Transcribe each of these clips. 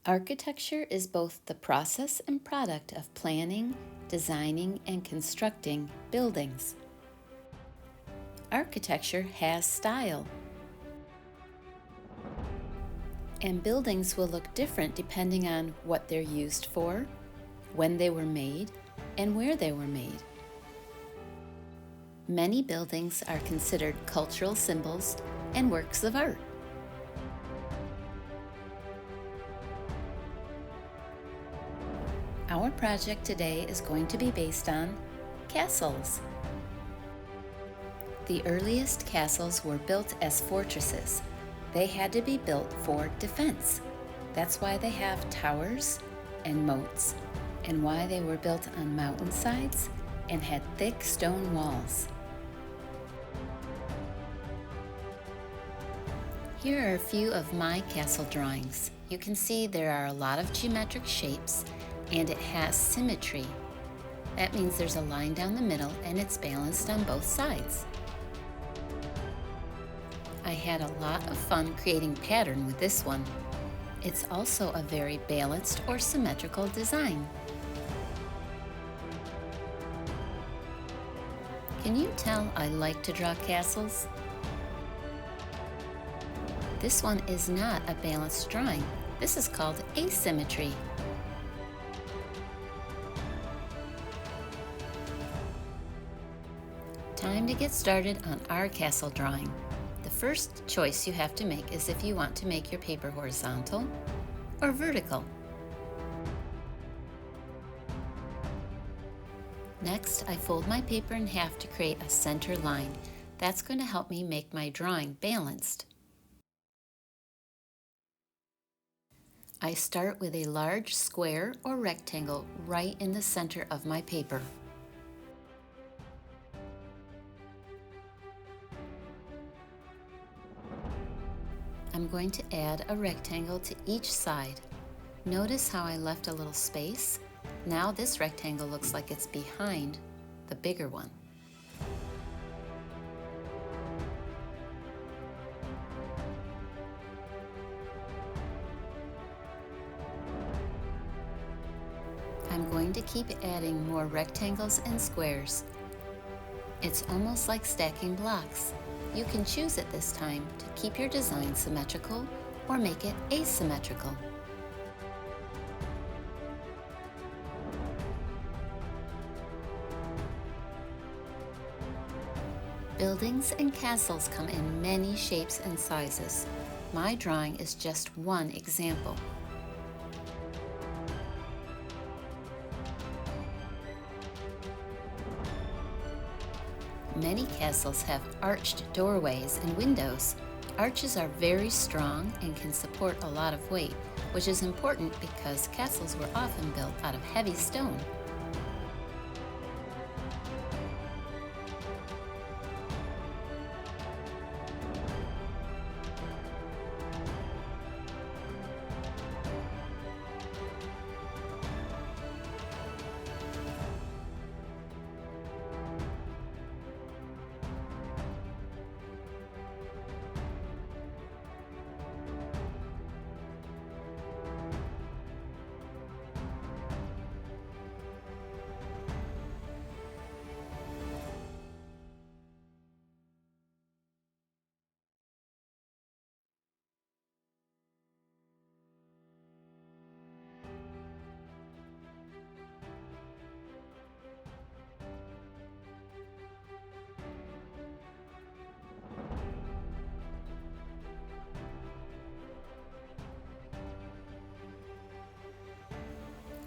Architecture is both the process and product of planning, designing, and constructing buildings. Architecture has style, and buildings will look different depending on what they're used for, when they were made, and where they were made. Many buildings are considered cultural symbols and works of art. Our project today is going to be based on castles. The earliest castles were built as fortresses. They had to be built for defense. That's why they have towers and moats, and why they were built on mountainsides and had thick stone walls. Here are a few of my castle drawings. You can see there are a lot of geometric shapes and it has symmetry. That means there's a line down the middle and it's balanced on both sides. I had a lot of fun creating pattern with this one. It's also a very balanced or symmetrical design. Can you tell I like to draw castles? This one is not a balanced drawing. This is called asymmetry. Time to get started on our castle drawing. The first choice you have to make is if you want to make your paper horizontal or vertical. Next, I fold my paper in half to create a center line. That's going to help me make my drawing balanced. I start with a large square or rectangle right in the center of my paper. I'm going to add a rectangle to each side. Notice how I left a little space? Now this rectangle looks like it's behind the bigger one. I'm going to keep adding more rectangles and squares. It's almost like stacking blocks. You can choose at this time to keep your design symmetrical or make it asymmetrical. Buildings and castles come in many shapes and sizes. My drawing is just one example. Many castles have arched doorways and windows. Arches are very strong and can support a lot of weight, which is important because castles were often built out of heavy stone.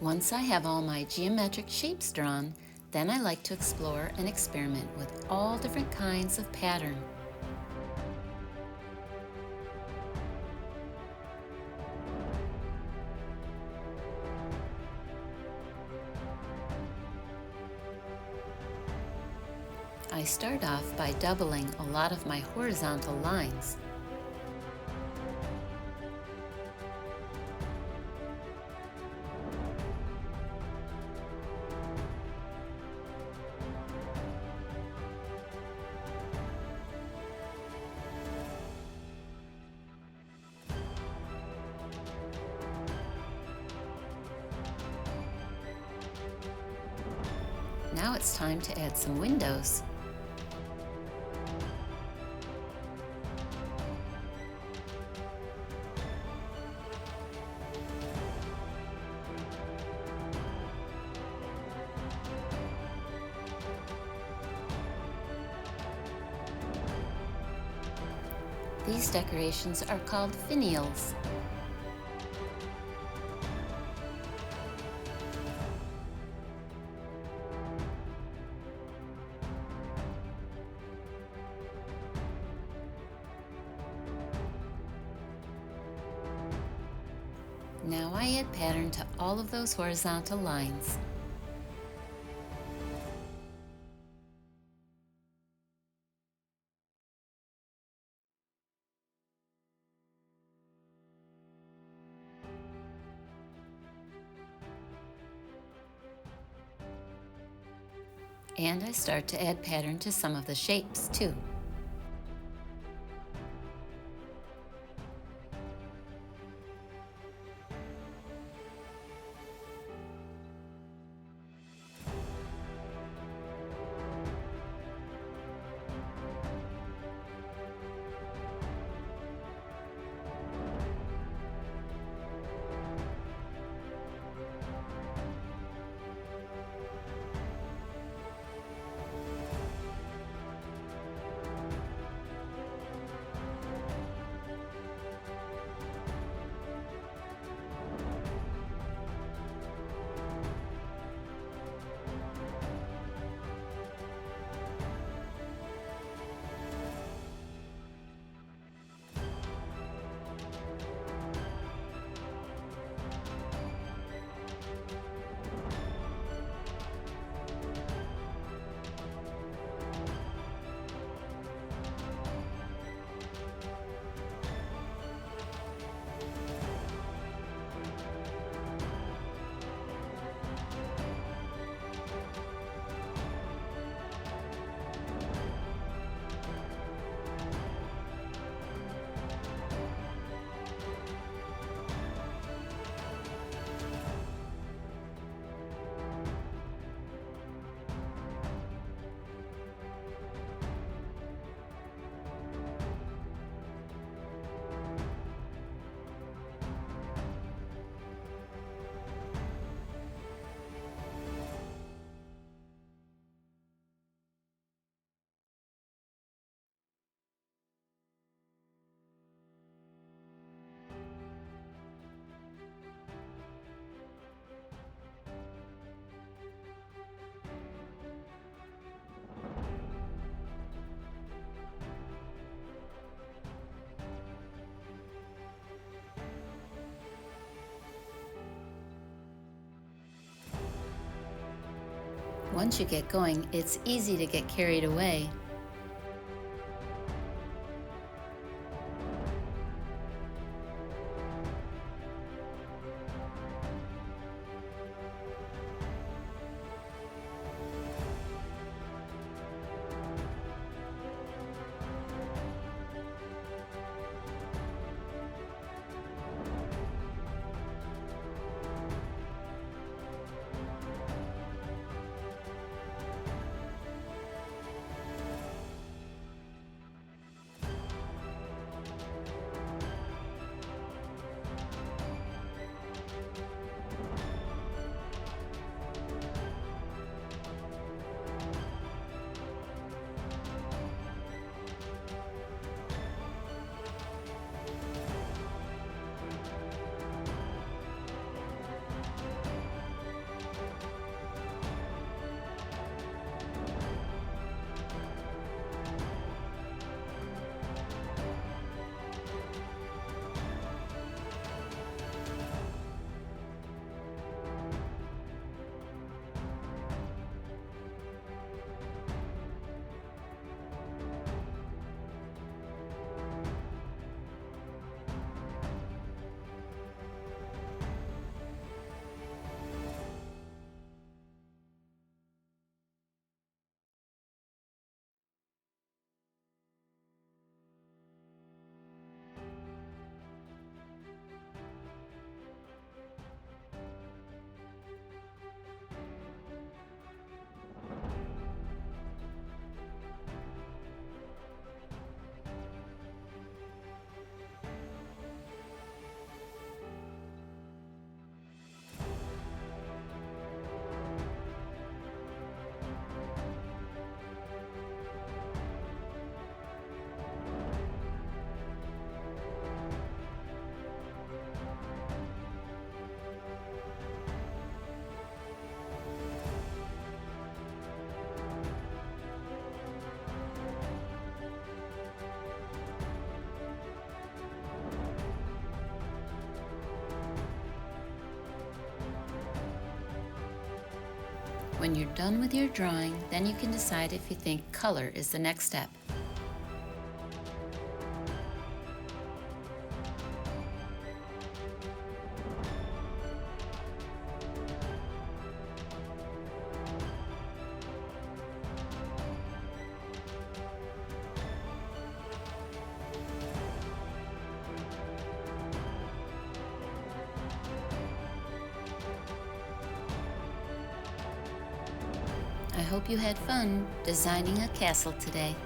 Once I have all my geometric shapes drawn, then I like to explore and experiment with all different kinds of pattern. I start off by doubling a lot of my horizontal lines. Now it's time to add some windows. These decorations are called finials. Now I add pattern to all of those horizontal lines. And I start to add pattern to some of the shapes too. Once you get going, it's easy to get carried away. When you're done with your drawing, then you can decide if you think color is the next step. I hope you had fun designing a castle today.